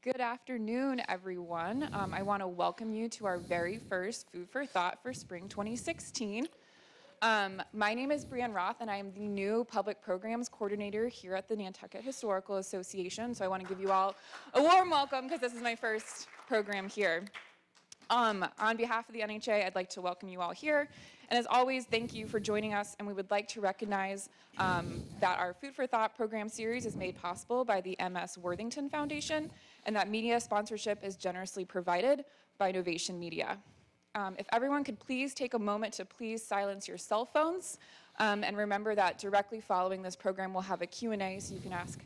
Good afternoon, everyone. I want to welcome you to our very first Food for Thought for Spring 2016. My name is Brianne Roth, and I am the new Public Programs Coordinator here at the Nantucket Historical Association. So I want to give you all a warm welcome because this is my first program here. On behalf of the NHA, I'd like to welcome you all here. And as always, thank you for joining us. And we would like to recognize that our Food for Thought program series is made possible by the MS Worthington Foundation, and that media sponsorship is generously provided by Novation Media. If everyone could please take a moment to please silence your cell phones, and remember that directly following this program, we'll have a Q&A so you can ask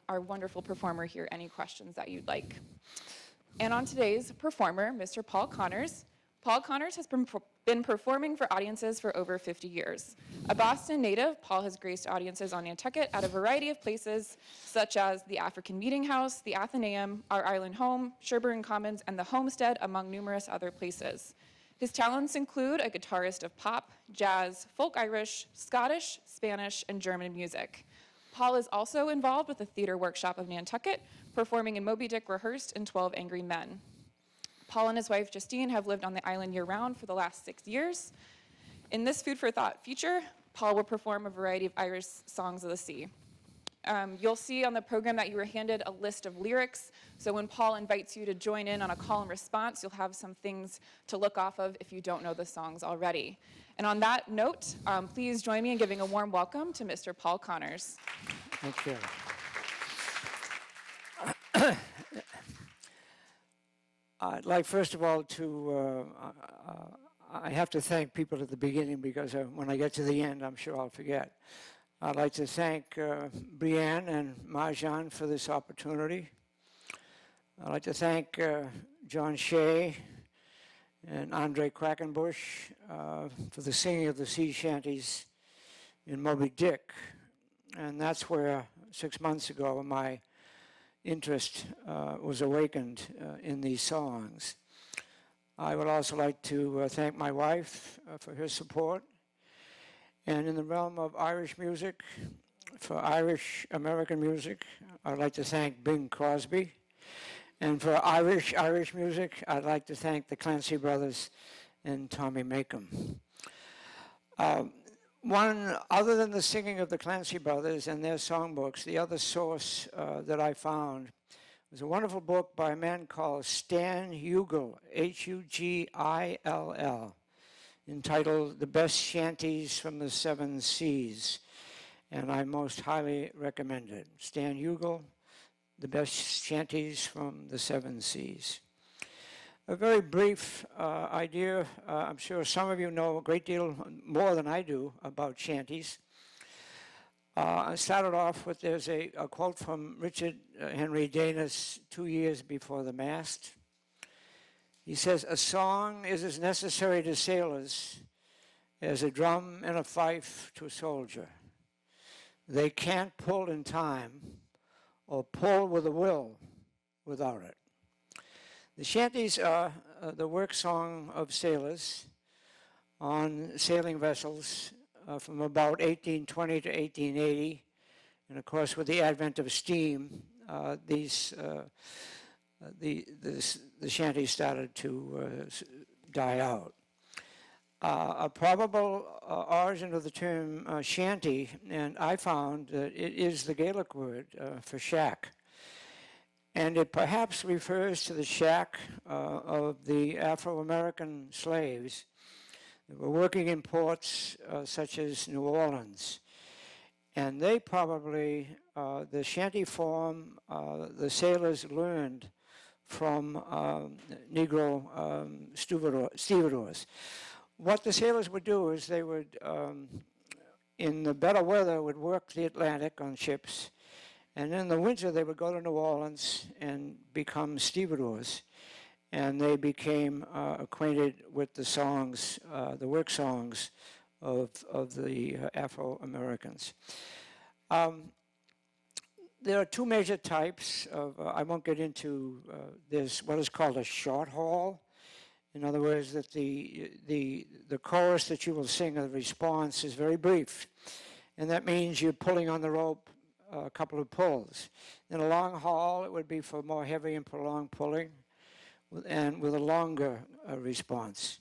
our wonderful performer here any questions that you'd like. And on today's performer, Mr. Paul Connors. Paul Connors has been performing for audiences for over 50 years. A Boston native, Paul has graced audiences on Nantucket at a variety of places, such as the African Meeting House, the Athenaeum, our Island Home, Sherburne Commons, and the Homestead, among numerous other places. His talents include a guitarist of pop, jazz, folk Irish, Scottish, Spanish, and German music. Paul is also involved with the Theater Workshop of Nantucket, performing in Moby Dick Rehearsed and 12 Angry Men. Paul and his wife Justine have lived on the island year-round for the last 6 years. In this Food for Thought feature, Paul will perform a variety of Irish songs of the sea. You'll see on the program that you were handed a list of lyrics, so when Paul invites you to join in on a call and response, you'll have some things to look off of if you don't know the songs already. And on that note, please join me in giving a warm welcome to Mr. Paul Connors. Thank you. I'd like, first of all, I have to thank people at the beginning because when I get to the end, I'm sure I'll forget. I'd like to thank Brianne and Marjan for this opportunity. I'd like to thank John Shea and Andre Quackenbush for the singing of the sea shanties in Moby Dick. And that's where 6 months ago my interest was awakened in these songs. I would also like to thank my wife for her support. And in the realm of Irish music, for Irish American music, I'd like to thank Bing Crosby. And for Irish music, I'd like to thank the Clancy Brothers and Tommy Makem. One, other than the singing of the Clancy Brothers and their songbooks, the other source that I found was a wonderful book by a man called Stan Hugill, Hugill, entitled The Best Shanties from the Seven Seas, and I most highly recommend it. Stan Hugill, The Best Shanties from the Seven Seas. A very brief idea. I'm sure some of you know a great deal more than I do about shanties. I started off with, there's a quote from Richard Henry Danis 2 years before the mast. He says, "A song is as necessary to sailors as a drum and a fife to a soldier. They can't pull in time or pull with a will without it." The shanties are the work song of sailors on sailing vessels from about 1820 to 1880. And of course, with the advent of steam, the shanties started to die out. A probable origin of the term shanty, and I found that it is the Gaelic word for shack. And it perhaps refers to the shack of the Afro-American slaves that were working in ports such as New Orleans. And they probably, the shanty form, the sailors learned from Negro stevedores. What the sailors would do is they would, in the better weather, would work the Atlantic on ships. And in the winter, they would go to New Orleans and become stevedores. And they became acquainted with the songs, the work songs of the Afro-Americans. There are two major types of, I won't get into, there's what is called a short haul. In other words, that the chorus that you will sing, the response is very brief. And that means you're pulling on the rope a couple of pulls. In a long haul, it would be for more heavy and prolonged pulling, and with a longer response.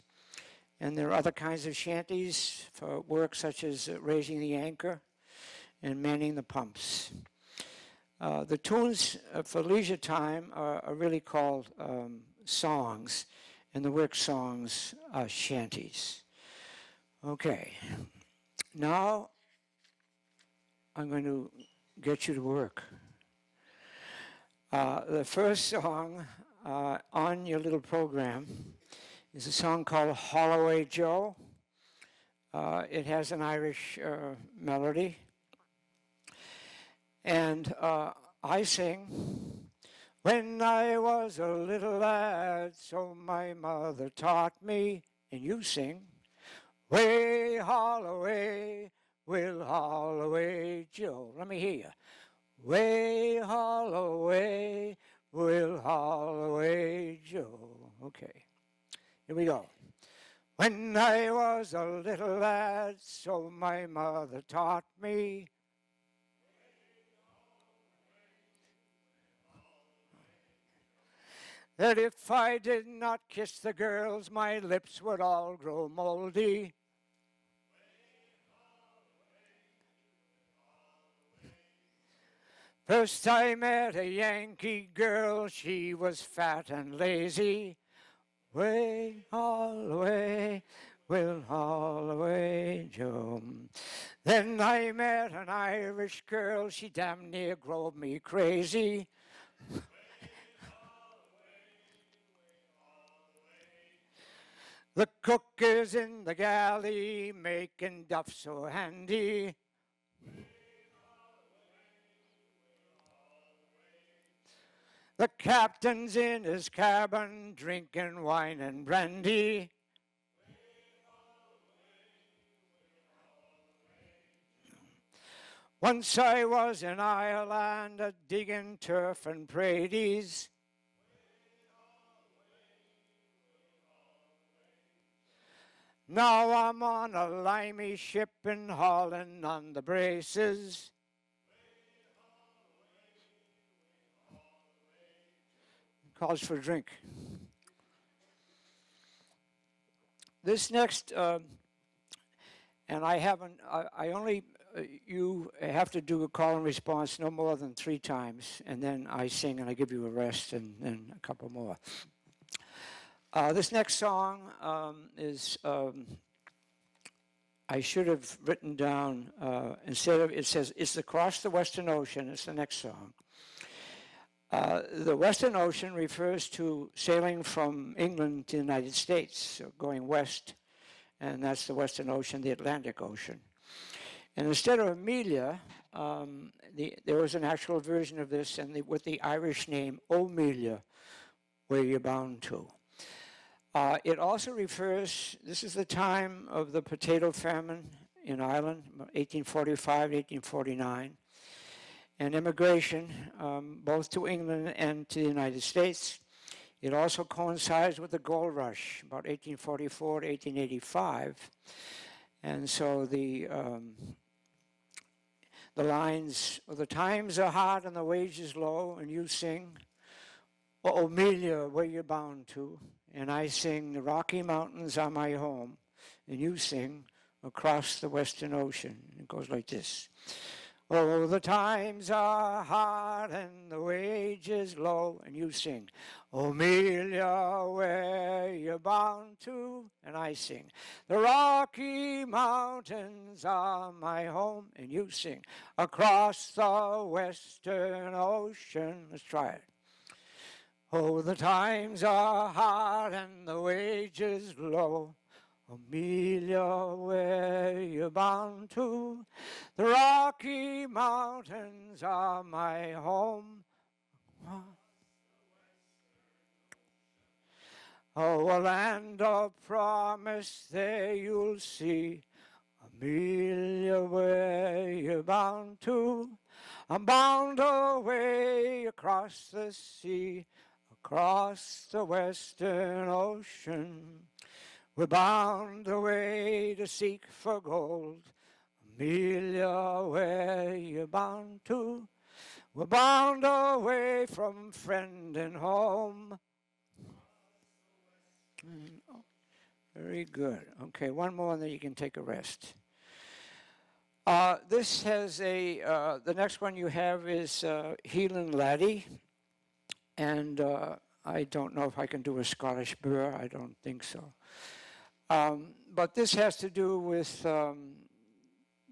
And there are other kinds of shanties for work such as raising the anchor and manning the pumps. The tunes for leisure time are really called songs, and the work songs are shanties. Okay, now I'm going to get you to work. The first song on your little program is a song called Holloway Joe. It has an Irish melody. And I sing, when I was a little lad, so my mother taught me. And you sing, way Holloway, Will Holloway Joe. Let me hear you. Way Holloway, Will Holloway Joe. Okay, here we go. When I was a little lad, so my mother taught me. That if I did not kiss the girls, my lips would all grow moldy. First I met a Yankee girl, she was fat and lazy. Way Holloway, Will Holloway Joe. Then I met an Irish girl, she damn near drove me crazy. The cook is in the galley, making duff so handy. The captain's in his cabin, drinking wine and brandy. Once I was in Ireland, digging turf and praties. Now I'm on a limey ship in Holland on the braces. Calls for a drink. This next, and I haven't, I only, you have to do a call and response no more than 3 times, and then I sing and I give you a rest and then a couple more. This next song is, I should have written down, instead of, it says, it's across the Western Ocean, it's the next song. The Western Ocean refers to sailing from England to the United States, so going west, and that's the Western Ocean, the Atlantic Ocean. And instead of Amelia, there was an actual version of this, and with the Irish name, O'Melia, where you're bound to. It also refers, this is the time of the potato famine in Ireland, 1845, 1849, and immigration, both to England and to the United States. It also coincides with the gold rush, about 1844 to 1885. And so the lines, well, the times are hard and the wages low, and you sing, oh, Amelia, where you bound to? And I sing, the Rocky Mountains are my home, and you sing, across the Western Ocean. It goes like this. Oh, the times are hard and the wages low, and you sing, Amelia, where you bound to? And I sing, the Rocky Mountains are my home, and you sing, across the Western Ocean. Let's try it. Oh, the times are hard and the wages low. Amelia, where you bound to? The Rocky Mountains are my home. Oh, a land of promise there you'll see. Amelia, where you bound to? I'm bound away across the sea, across the Western Ocean. We're bound away to seek for gold. Amelia, where you bound to? We're bound away from friend and home. Oh, very good. Okay, one more and then you can take a rest. This has the next one you have is Healing Laddie. And I don't know if I can do a Scottish burr. I don't think so. But this has to do with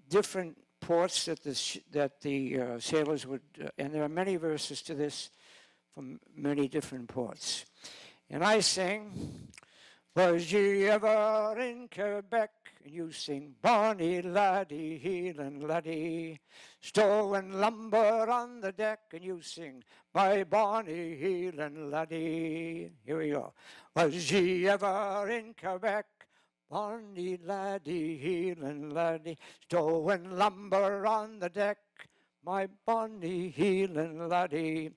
different ports that the sailors would, and there are many verses to this from many different ports. And I sing, was ye ever in Quebec? And you sing, Bonnie laddie, healing laddie, stowing lumber on the deck. And you sing, my bonnie healing laddie. Here we go. Was ye ever in Quebec? Bonnie laddie, healing laddie, stowing lumber on the deck. My bonnie healing laddie.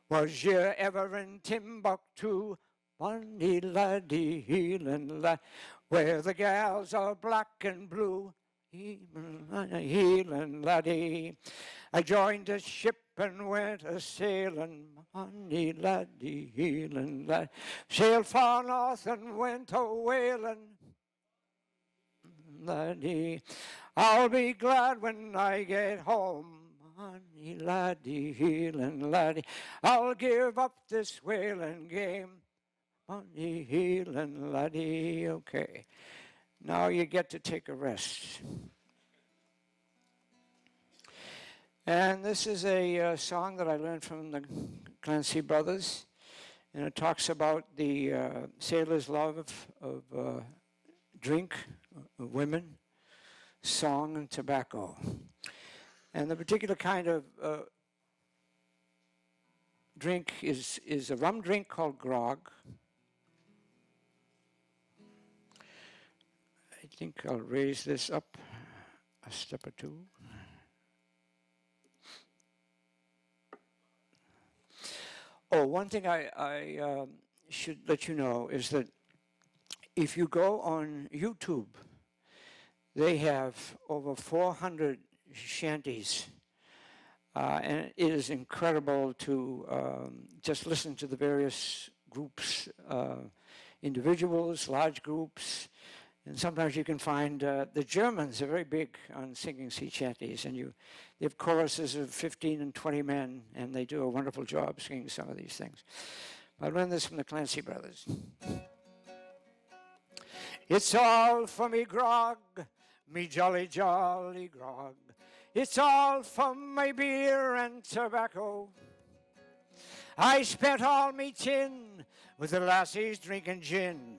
Was ye ever in Timbuktu? Bonnie laddie, healing laddie, where the gals are black and blue. Healing laddie. I joined a ship and went a sailing. Bonnie laddie, healing laddie. Sailed far north and went a whaling. Laddie, I'll be glad when I get home. Bonnie laddie, healing laddie. I'll give up this whaling game. Bonnie healing laddie. Okay, now you get to take a rest. And this is a song that I learned from the Clancy Brothers, and it talks about the sailors' love of drink, of women, song, and tobacco. And the particular kind of drink is a rum drink called grog. I think I'll raise this up a step or two. Oh, one thing I should let you know is that if you go on YouTube, they have over 400 shanties. And it is incredible to just listen to the various groups, individuals, large groups. And sometimes you can find the Germans are very big on singing sea shanties, and they have choruses of 15 and 20 men, and they do a wonderful job singing some of these things. I learned this from the Clancy Brothers. It's all for me grog, me jolly, jolly grog. It's all for my beer and tobacco. I spent all me tin with the lassies drinking gin.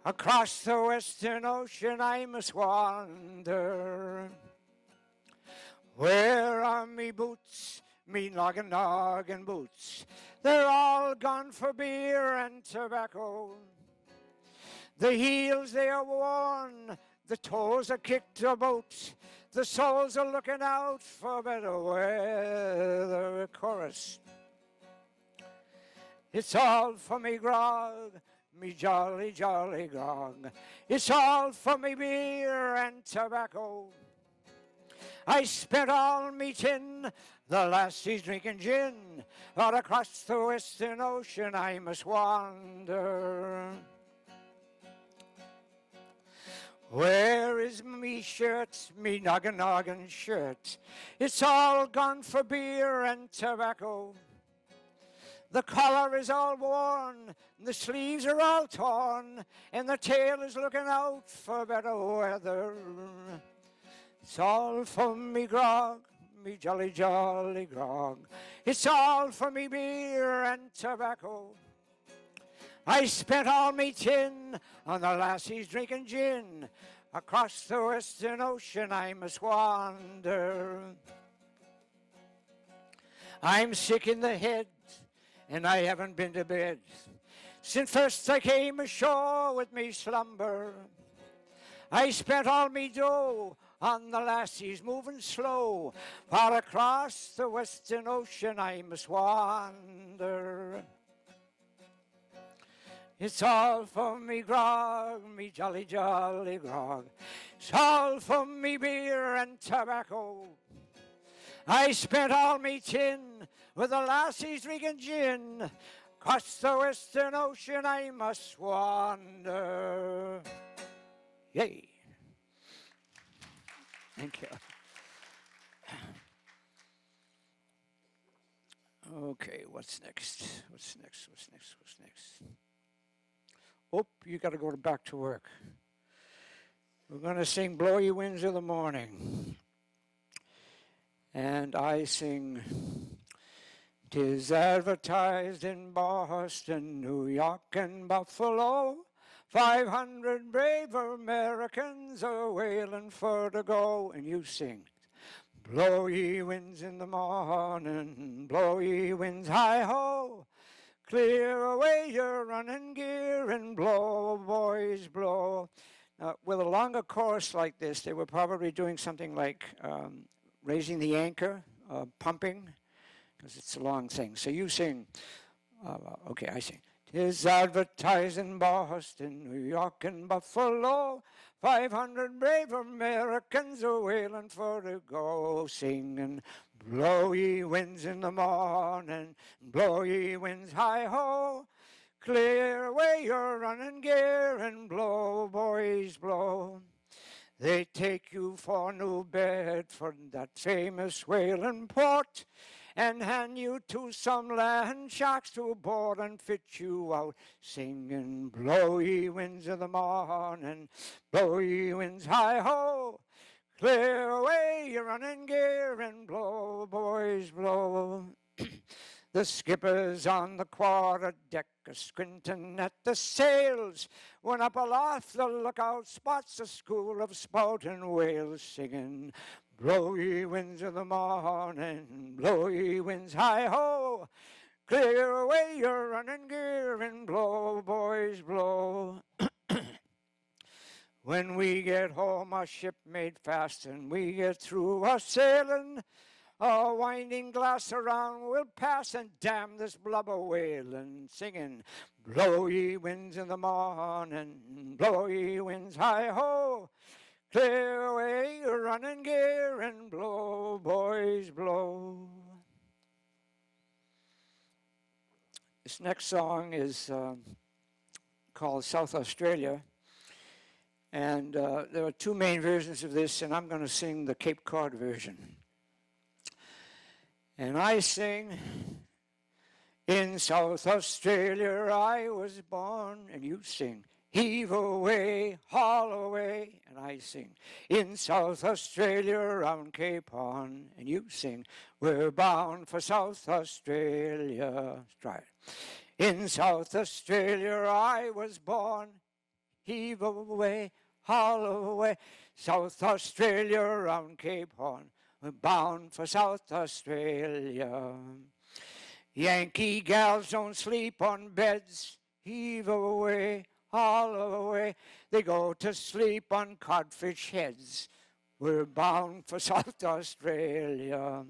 Across the western ocean I must wander. Where are me boots, me noggin boots? They're all gone for beer and tobacco. The heels they are worn, the toes are kicked about. The soles are looking out for better weather. Chorus. It's all for me grog, me jolly, jolly grog. It's all for me beer and tobacco. I spent all me tin, the lassies drinking gin. Out across the western ocean I must wander. Where is me shirt, me noggin shirt? It's all gone for beer and tobacco. The collar is all worn, the sleeves are all torn, and the tail is looking out for better weather. It's all for me grog, me jolly, jolly grog. It's all for me beer and tobacco. I spent all me tin on the lassies drinking gin. Across the western ocean I must wander. I'm sick in the head, and I haven't been to bed since first I came ashore with me slumber. I spent all me dough on the lassies moving slow, far across the western ocean I must wander. It's all for me grog, me jolly, jolly grog. It's all for me beer and tobacco. I spent all me tin with the lassies drinking gin. Across the western ocean I must wander. Yay. Thank you. Okay, what's next? What's next? What's next? What's next? Oh, you got to go back to work. We're going to sing Blow Ye Winds of the Morning. And I sing, 'tis advertised in Boston, New York, and Buffalo, 500 brave Americans are wailing for to go. And you sing, blow ye winds in the morning, blow ye winds high-ho, clear away your running gear and blow, boys, blow. Now, with a longer chorus like this, they were probably doing something like raising the anchor, pumping, because it's a long thing. So you sing, okay, I sing. 'Tis advertised in Boston, New York, and Buffalo, 500 brave Americans are wailing for to go, singing, blow ye winds in the morning, blow ye winds high-ho, clear away your running gear and blow, boys, blow. They take you for New Bedford, that famous whaling port, and hand you to some land sharks to board and fit you out, singing, blow ye winds of the morning, blow ye winds high-ho, clear away your running gear and blow, boys, blow. The skipper's on the quarter deck, squinting at the sails, when up aloft the lookout spots a school of spouting whales, singing, blow ye winds of the morning, blow ye winds high-ho, clear away your running gear and blow, boys, blow. When we get home, our ship made fast, and we get through our sailing, a winding glass around we'll pass, and damn this blubber whaling, singing, blow ye winds in the morning, blow ye winds high-ho, clear away your running gear and blow, boys, blow. This next song is called South Australia, and there are two main versions of this, and I'm going to sing the Cape Cod version. And I sing, in South Australia I was born, and you sing, heave away, haul away, and I sing, in South Australia round Cape Horn, and you sing, we're bound for South Australia. Let's try it. In South Australia I was born, heave away, haul away, South Australia round Cape Horn, we're bound for South Australia. Yankee gals don't sleep on beds, heave away, haul away, they go to sleep on codfish heads, we're bound for South Australia.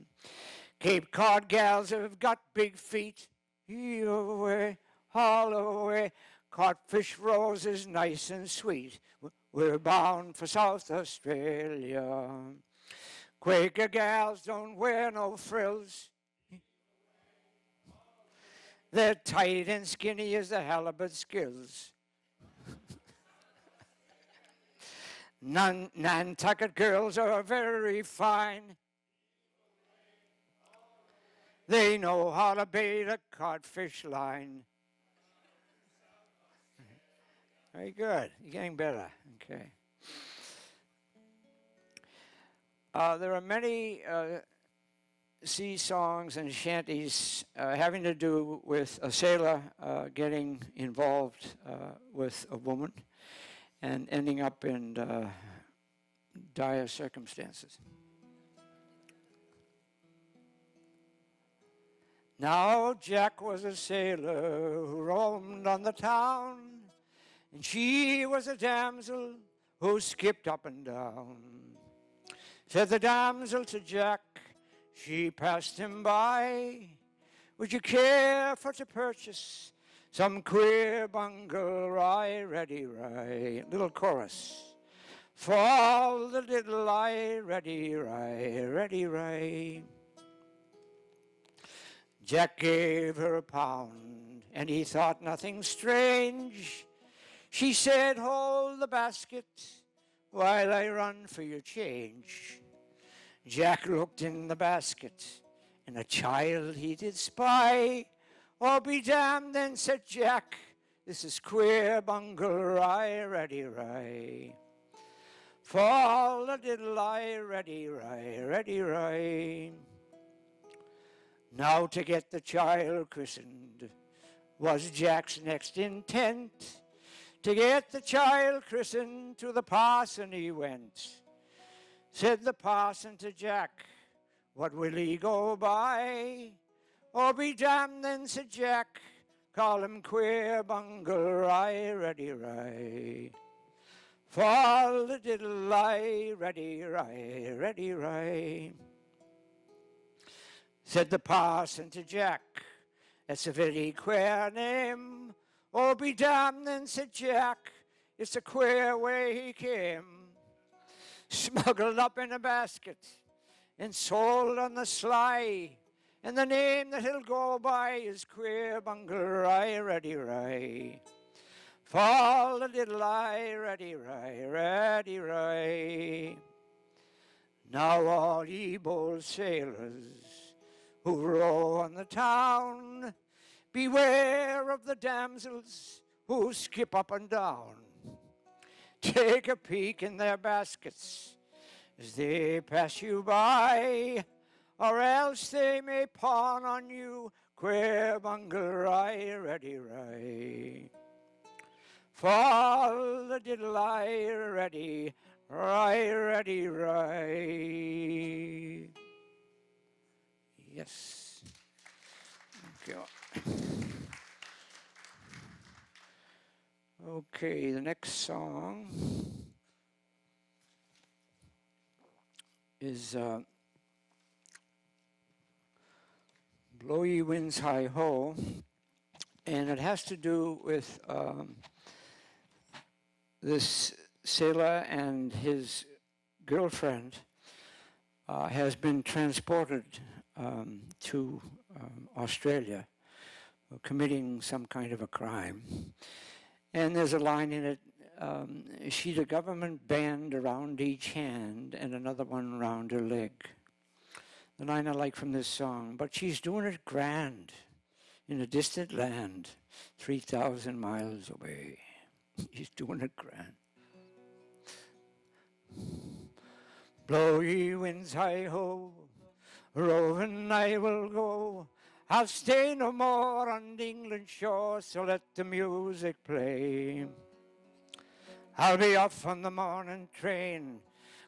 Cape Cod gals have got big feet, heave away, haul away, codfish rolls is nice and sweet, we're bound for South Australia. Quaker gals don't wear no frills, they're tight and skinny as the halibut skills. Nantucket girls are very fine, they know how to bait a codfish line. Very good, you're getting better, okay. There are many sea songs and shanties having to do with a sailor getting involved with a woman and ending up in dire circumstances. Now Jack was a sailor who roamed on the town, and she was a damsel who skipped up and down. Said the damsel to Jack, she passed him by, would you care for to purchase some queer bungle rye, ready rye. Little chorus. For all the little I, ready rye, ready rye. Jack gave her £1, and he thought nothing strange. She said, hold the basket while I run for your change. Jack looked in the basket, and a child he did spy. Oh, be damned, then said Jack, this is queer bungle rye, ready rye. For all the little I, ready rye, ready rye. Now to get the child christened was Jack's next intent. To get the child christened, to the parson he went. Said the parson to Jack, what will he go by? Oh, be damned, then said Jack, call him queer bungle rye, ready rye. For all the diddle I, ready rye, ready rye. Said the parson to Jack, that's a very queer name. Oh, be damned, then said Jack, it's a queer way he came. Smuggled up in a basket and sold on the sly. And the name that he'll go by is queer bungle rye, ready rye. For all the little I, ready rye, ready rye. Now all ye bold sailors who row on the town, beware of the damsels who skip up and down. Take a peek in their baskets as they pass you by, or else they may pawn on you queer bungle rye, ready rye. For all the diddle I, ready rye, ready rye. Yes. Thank you. Okay, the next song is Blow Ye Winds High Ho, and it has to do with this sailor and his girlfriend has been transported to Australia, committing some kind of a crime. And there's a line in it, she'd a government band around each hand and another one around her leg. The line I like from this song, but she's doing it grand in a distant land, 3,000 miles away. She's doing it grand. Blow ye winds high-ho, roving I will go. I'll stay no more on England's shore, so let the music play. I'll be off on the morning train,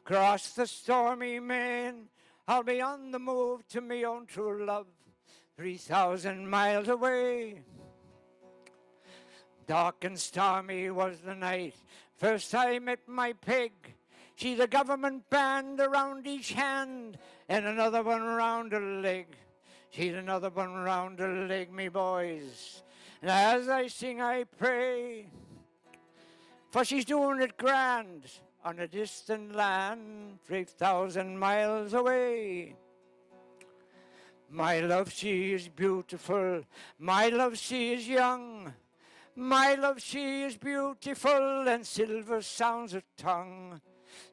cross the stormy main. I'll be on the move to me own true love, 3,000 miles away. Dark and stormy was the night, first I met my peg. She's a government band around each hand, and another one around her leg. She's another one round her leg, me boys. And as I sing, I pray, for she's doing it grand on a distant land, 3,000 miles away. My love, she is beautiful. My love, she is young. My love, she is beautiful, and silver sounds her tongue.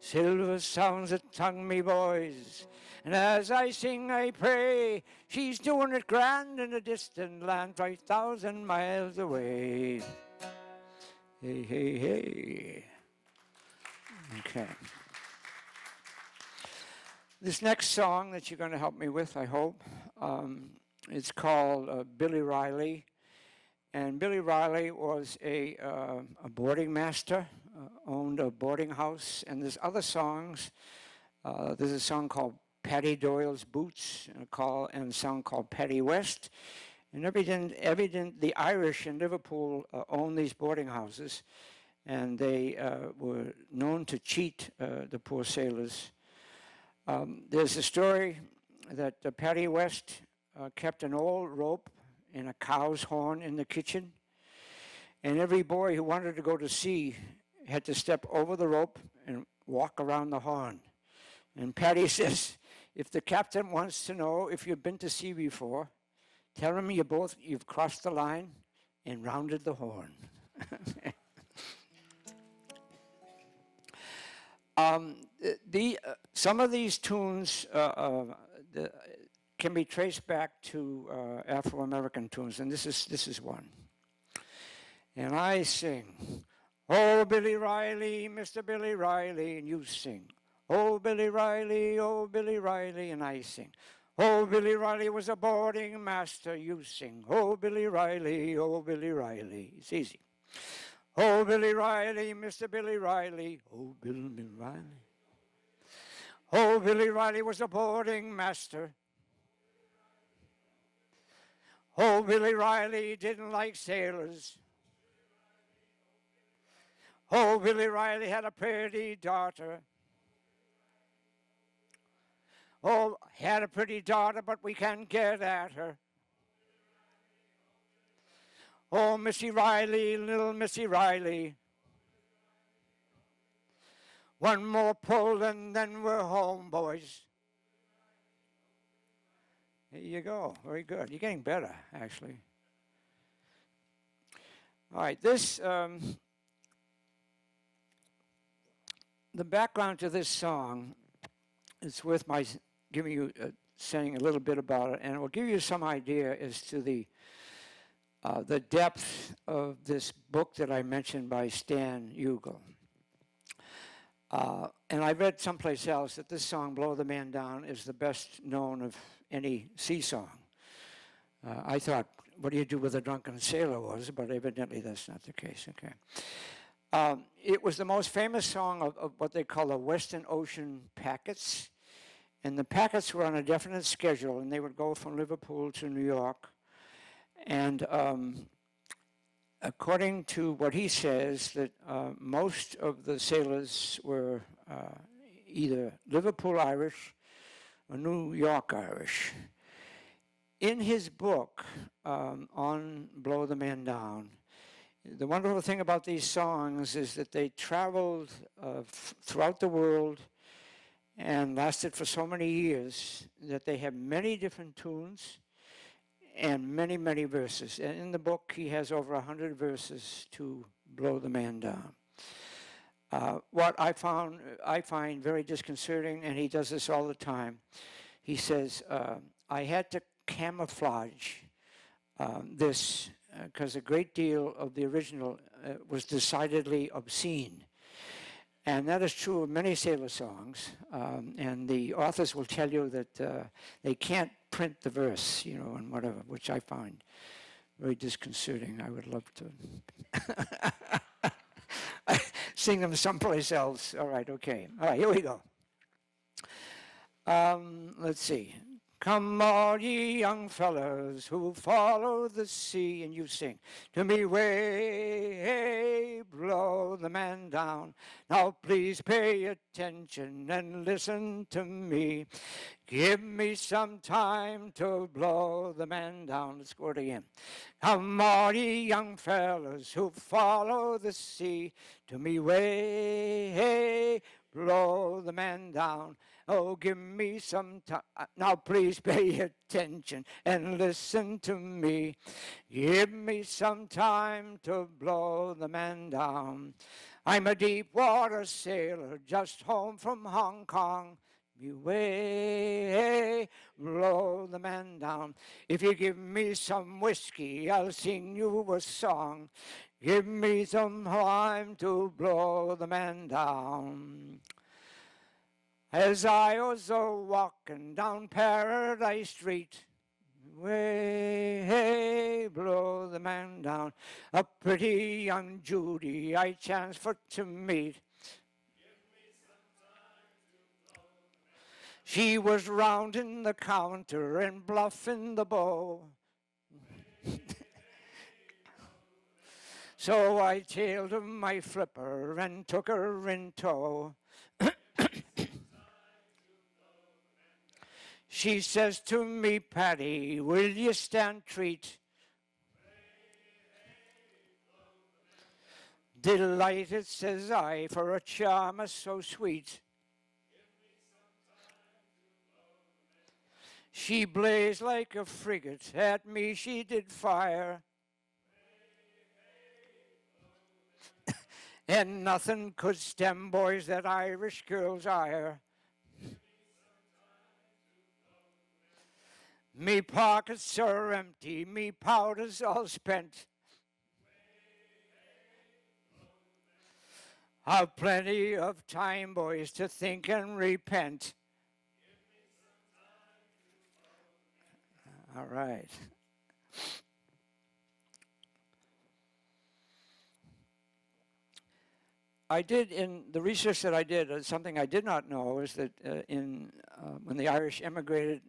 Silver sounds her tongue, me boys. And as I sing, I pray, she's doing it grand in a distant land, 5,000 miles away. Hey, hey, hey. Okay. This next song that you're going to help me with, I hope, it's called Billy Riley. And Billy Riley was a boarding master, owned a boarding house. And there's other songs. There's a song called Paddy Doyle's Boots, and a song called Paddy West. And the Irish in Liverpool owned these boarding houses, and they were known to cheat the poor sailors. There's a story that Paddy West kept an old rope in a cow's horn in the kitchen, And every boy who wanted to go to sea had to step over the rope and walk around the horn. And Patty says, if the captain wants to know if you've been to sea before, tell him you've crossed the line and rounded the horn. Some of these tunes can be traced back to Afro-American tunes, and this is one. And I sing, "Oh, Billy Riley, Mr. Billy Riley," and you sing, "Oh, Billy Riley, oh, Billy Riley," and I sing, "Oh, Billy Riley was a boarding master," you sing, "Oh, Billy Riley, oh, Billy Riley." It's easy. "Oh, Billy Riley, Mr. Billy Riley, oh, Billy Riley. Oh, Billy Riley was a boarding master. Oh, Billy Riley didn't like sailors. Oh, Billy Riley had a pretty daughter. Oh, had a pretty daughter, but we can't get at her. Oh, Missy Riley, little Missy Riley. One more pull and then we're home, boys." There you go. Very good. You're getting better, actually. All right. The background to this song, it's worth my giving you, saying a little bit about it, and it will give you some idea as to the depth of this book that I mentioned by Stan Ugal. And I read someplace else that this song, "Blow the Man Down," is the best known of any sea song. I thought, what do you do with a drunken sailor was, but evidently that's not the case. Okay. It was the most famous song of what they call the Western Ocean packets. And the packets were on a definite schedule, and they would go from Liverpool to New York. And according to what he says, that most of the sailors were either Liverpool Irish or New York Irish. In his book on "Blow the Man Down," the wonderful thing about these songs is that they traveled throughout the world and lasted for so many years that they have many different tunes and many, many verses. And in the book, he has over 100 verses to "Blow the Man Down." What I find very disconcerting, and he does this all the time, he says, I had to camouflage this because a great deal of the original was decidedly obscene. And that is true of many sailor songs. And the authors will tell you that they can't print the verse, and whatever, which I find very disconcerting. I would love to sing them someplace else. All right, okay. All right, here we go. Let's see. "Come all ye young fellows who follow the sea," and you sing, "To me way, blow the man down. Now please pay attention and listen to me. Give me some time to blow the man down." Let's go it again. "Come all ye young fellows who follow the sea, to me way, blow the man down. Oh, give me some time. Now please pay attention and listen to me. Give me some time to blow the man down. I'm a deep water sailor just home from Hong Kong. Me way, blow the man down. If you give me some whiskey, I'll sing you a song. Give me some time to blow the man down. As I was walking down Paradise Street, way, blow the man down. A pretty young Judy I chanced for to meet. She was rounding the counter and bluffing the bow. So I tailed my flipper and took her in tow. She says to me, "Patty, will you stand treat?" Delighted, says I, for a charmer so sweet. She blazed like a frigate, at me she did fire. And nothing could stem, boys, that Irish girl's ire. Me pockets are empty, me powder's all spent. I've plenty of time, boys, to think and repent. All right. I did, in the research that I did, something I did not know is that when the Irish emigrated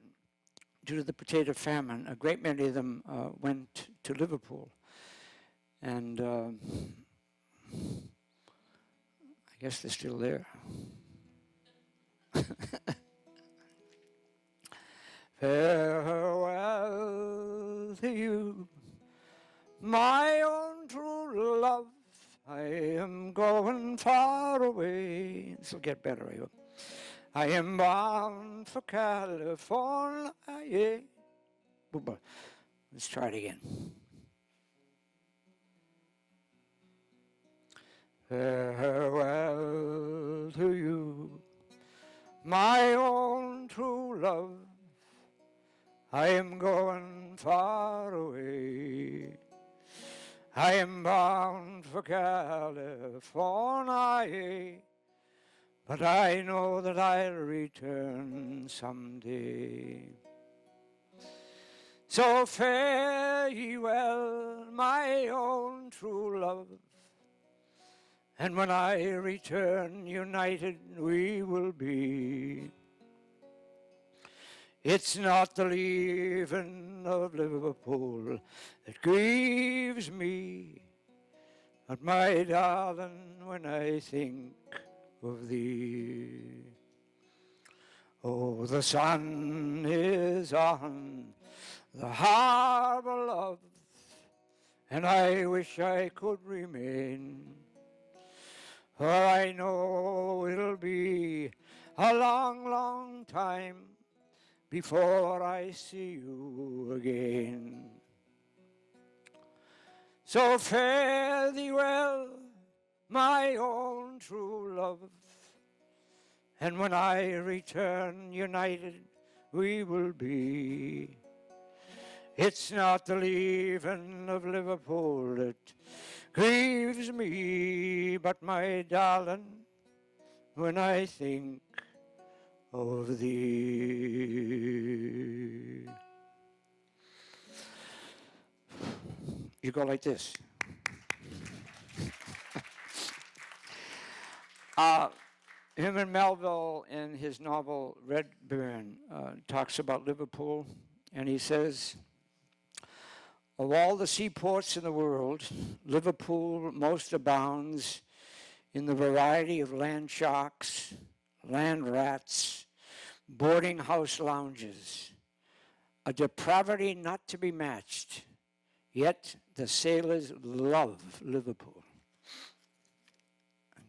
due to the potato famine, a great many of them went to Liverpool. And I guess they're still there. Farewell to you, my own true love. I am going far away. This will get better, I hope. I am bound for California. Let's try it again. Farewell to you, my own true love. I am going far away. I am bound for California, but I know that I'll return someday. So fare ye well, my own true love, and when I return, united we will be. It's not the leaving of Liverpool that grieves me, but my darling, when I think of thee. Oh, the sun is on the harbor, love, and I wish I could remain, for I know it'll be a long, long time before I see you again. So fare thee well, my own true love, and when I return, united we will be. It's not the leaving of Liverpool that grieves me, but my darling, when I think of thee. You go like this. Herman Melville, in his novel Redburn, talks about Liverpool, and he says, of all the seaports in the world, Liverpool most abounds in the variety of land sharks, land rats, boarding house lounges, a depravity not to be matched, yet the sailors love Liverpool.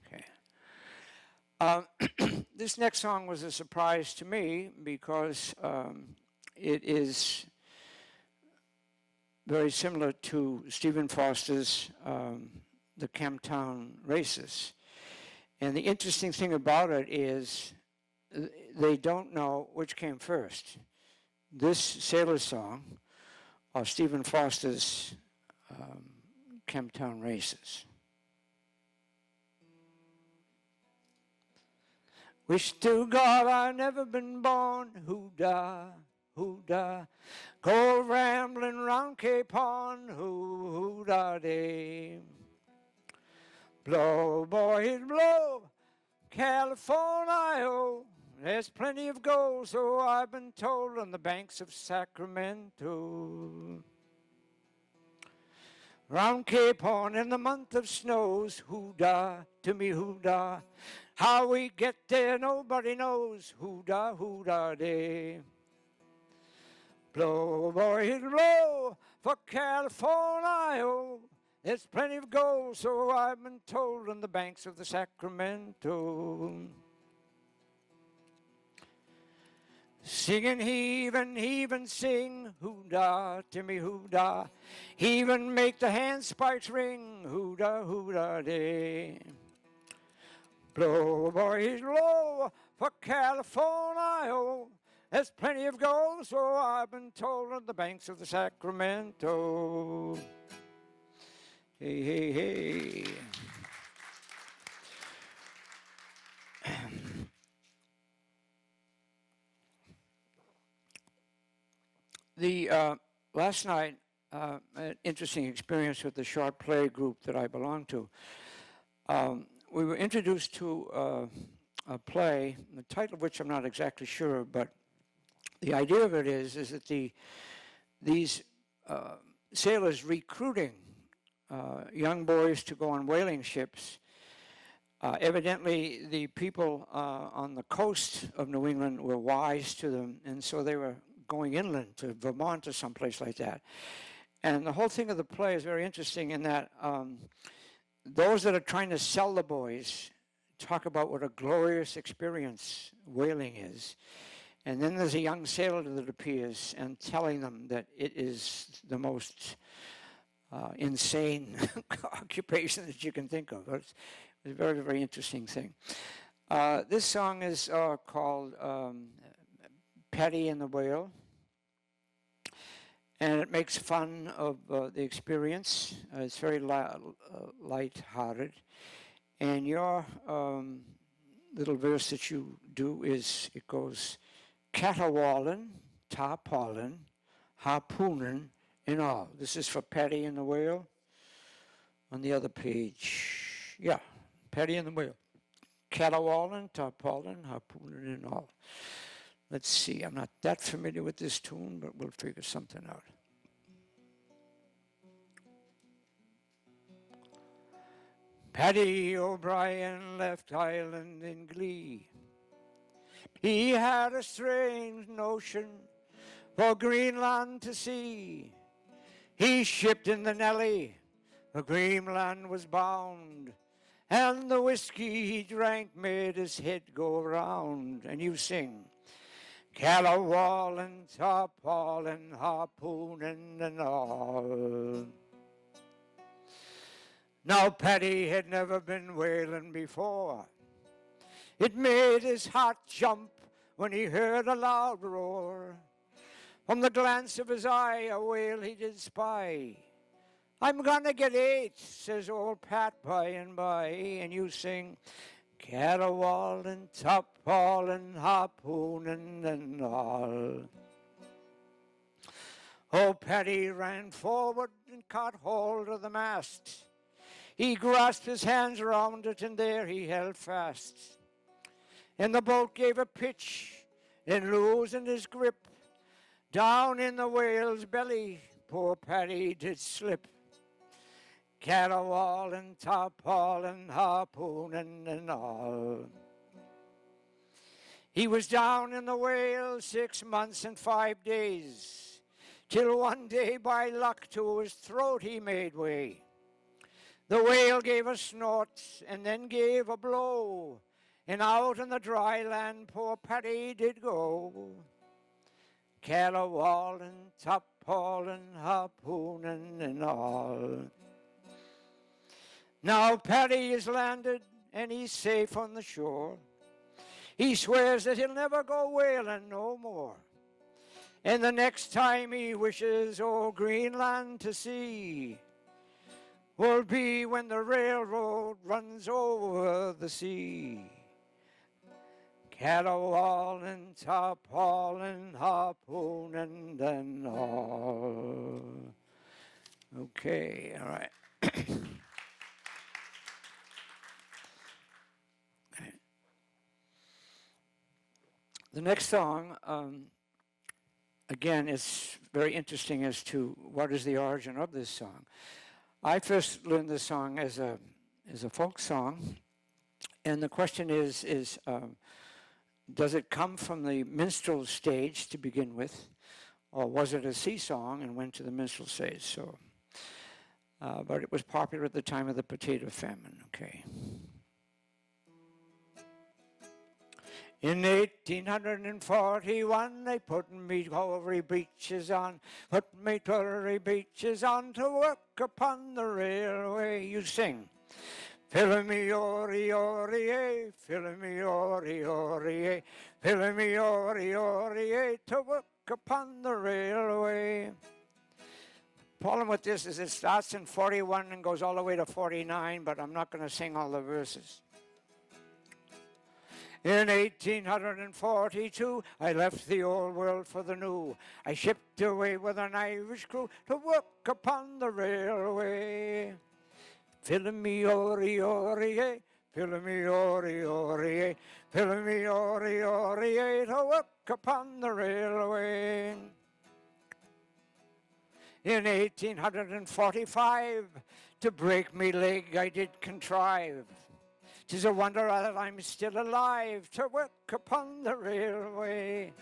Okay. This next song was a surprise to me because it is very similar to Stephen Foster's The Camptown Races. And the interesting thing about it is they don't know which came first, this sailor song or Stephen Foster's Camptown Races. Wish to God I'd never been born, hoo-dah, hoo-dah. Go rambling round Cape Horn, hoo-dah-day. Blow, boys, blow, California, oh. There's plenty of gold, so I've been told, on the banks of Sacramento. Round Cape Horn in the month of snows, hoo-dah, to me hoo-dah. How we get there nobody knows, hoo-dah, hoo-dah-day. Blow, boys, blow, for California, oh. There's plenty of gold, so I've been told, on the banks of the Sacramento. Sing and heave and sing, hoo-da, Timmy hoo-da. Heave and make the handspikes ring, hoo-da, hoo-da, day. Blow, boys, blow for California. There's plenty of gold, so I've been told, on the banks of the Sacramento. Hey, hey, hey. Last night, an interesting experience with the short play group that I belong to. We were introduced to a play, the title of which I'm not exactly sure, but the idea of it is that these sailors recruiting young boys to go on whaling ships. Evidently, the people on the coast of New England were wise to them, and so they were going inland to Vermont or someplace like that. And the whole thing of the play is very interesting in that those that are trying to sell the boys talk about what a glorious experience whaling is. And then there's a young sailor that appears and telling them that it is the most insane occupation that you can think of. It's a very, very interesting thing. This song is called Patty and the Whale, and it makes fun of the experience. It's very light-hearted. And your little verse that you do is, it goes, caterwauling, tarpaulin, harpooning, and all. This is for Patty and the Whale on the other page. Yeah, Patty and the Whale. Caterwauling, tarpaulin, harpooning, and all. Let's see, I'm not that familiar with this tune, but we'll figure something out. Paddy O'Brien left Ireland in glee. He had a strange notion for Greenland to see. He shipped in the Nelly, for Greenland was bound, and the whiskey he drank made his head go round. And you sing, caterwauling, tarpaulin, harpooning, and all. Now Paddy had never been whaling before. It made his heart jump when he heard a loud roar. From the glance of his eye, a whale he did spy. I'm gonna get 8, says old Pat by and by. And you sing, caterwauling, tarpaulin, harpooning, and all. Oh, Paddy ran forward and caught hold of the mast. He grasped his hands around it, and there he held fast. And the boat gave a pitch, and losing his grip, down in the whale's belly, poor Paddy did slip. Caterwauling, tarpaulin, harpooning, and all. He was down in the whale 6 months and 5 days, till one day by luck to his throat he made way. The whale gave a snort and then gave a blow, and out on the dry land poor Paddy did go. Caterwauling, tarpaulin, harpooning, and all. Now Paddy is landed and he's safe on the shore. He swears that he'll never go whaling no more. And the next time he wishes old Greenland to see will be when the railroad runs over the sea. Caterwauling, tarpaulin, harpooning, and all. Okay, all right. The next song, again, is very interesting as to what is the origin of this song. I first learned this song as a folk song, and the question is does it come from the minstrel stage to begin with, or was it a sea song and went to the minstrel stage? So but it was popular at the time of the potato famine, okay. In 1841, they put me Tory breeches on, put me Tory breeches on to work upon the railway. You sing. Fill me ori ori eh, fill me ori ori eh, fill me ori ori eh, to work upon the railway. Problem with this is it starts in 41 and goes all the way to 49, but I'm not going to sing all the verses. In 1842, I left the old world for the new. I shipped away with an Irish crew to work upon the railway. Fill me ori ori eh, fill me ori ori eh, fill me ori ori eh, to work upon the railway. In 1845, to break me leg I did contrive. 'Tis a wonder that I'm still alive to work upon the railway.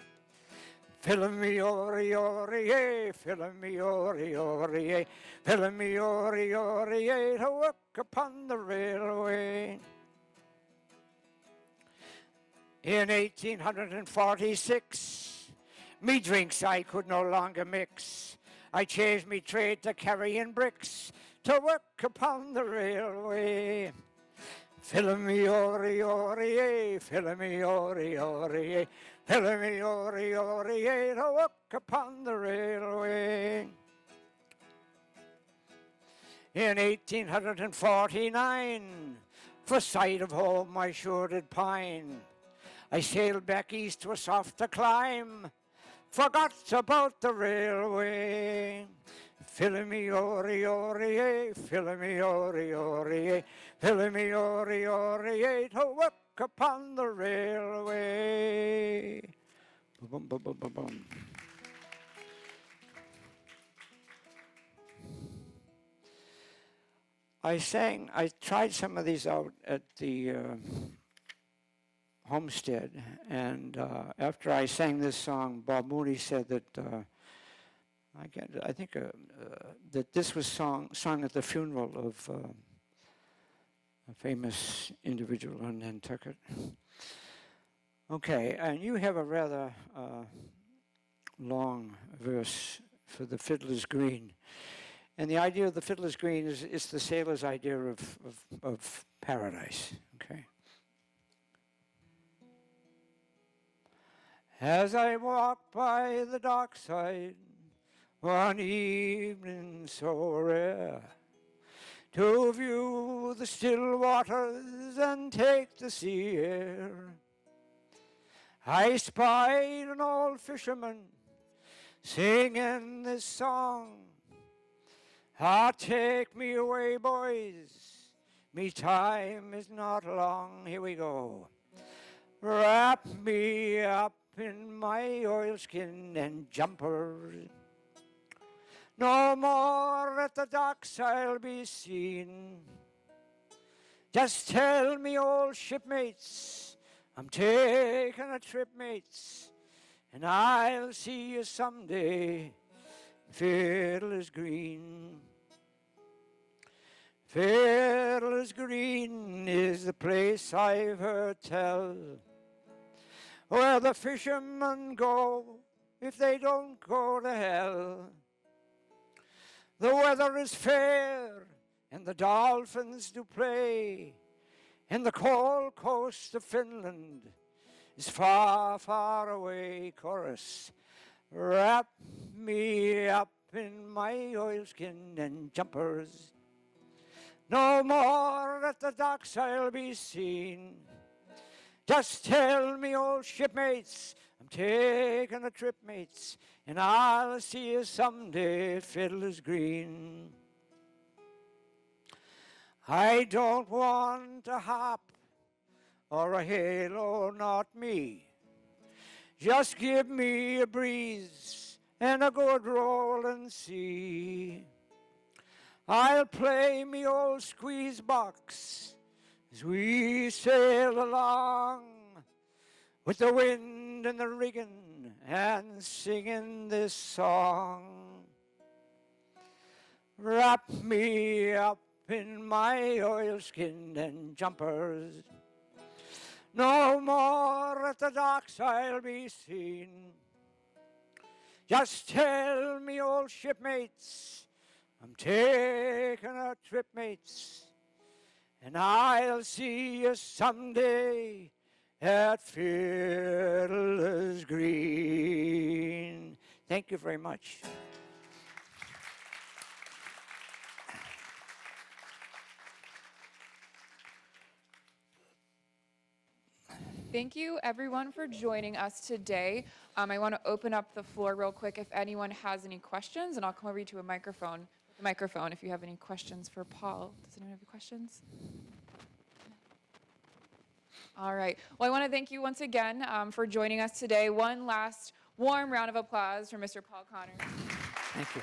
Fill me ori ori eh, fill me ori ori eh, fill me ori ori eh, to work upon the railway. In 1846, me drinks I could no longer mix. I changed me trade to carrying bricks to work upon the railway. Fill me ori ori eh, fill me ori ori eh, fill me ori ori eh, to work upon the railway. In 1849, for sight of home I sure did pine. I sailed back east to a softer clime, forgot about the railway. Fill me ori ori eh, fill me ori ori eh, fill me ori ori eh, to work upon the railway. Boom, boom, boom, boom, boom. I tried some of these out at the homestead, and after I sang this song, Bob Mooney said that I think that this was sung at the funeral of a famous individual in Nantucket. Okay, and you have a rather long verse for the Fiddler's Green. And the idea of the Fiddler's Green is the sailor's idea of paradise, okay? As I walked by the dockside one evening so rare, to view the still waters and take the sea air, I spied an old fisherman singing this song. Ah, take me away, boys, me time is not long. Here we go. Wrap me up in my oilskin and jumpers. No more at the docks I'll be seen. Just tell me, old shipmates, I'm taking a trip, mates, and I'll see you someday, Fiddler's Green. Fiddler's Green is the place I've heard tell, where the fishermen go if they don't go to hell. The weather is fair and the dolphins do play, and the cold coast of Finland is far, far away. Chorus. Wrap me up in my oilskin and jumpers. No more at the docks I'll be seen. Just tell me, old shipmates, I'm taking a trip, mates, and I'll see you someday at Fiddler's Green. I don't want a hop or a halo, not me. Just give me a breeze and a good rolling sea. I'll play me old squeeze box as we sail along, with the wind and the rigging and singing this song. Wrap me up in my oilskin and jumpers. No more at the docks I'll be seen. Just tell me, old shipmates, I'm taking a trip, mates, and I'll see you someday at Fiddler's Green. Thank you very much. Thank you, everyone, for joining us today. I want to open up the floor real quick if anyone has any questions, and I'll come over to a microphone if you have any questions for Paul. Does anyone have any questions? All right. Well, I want to thank you once again for joining us today. One last warm round of applause for Mr. Paul Connors. Thank you.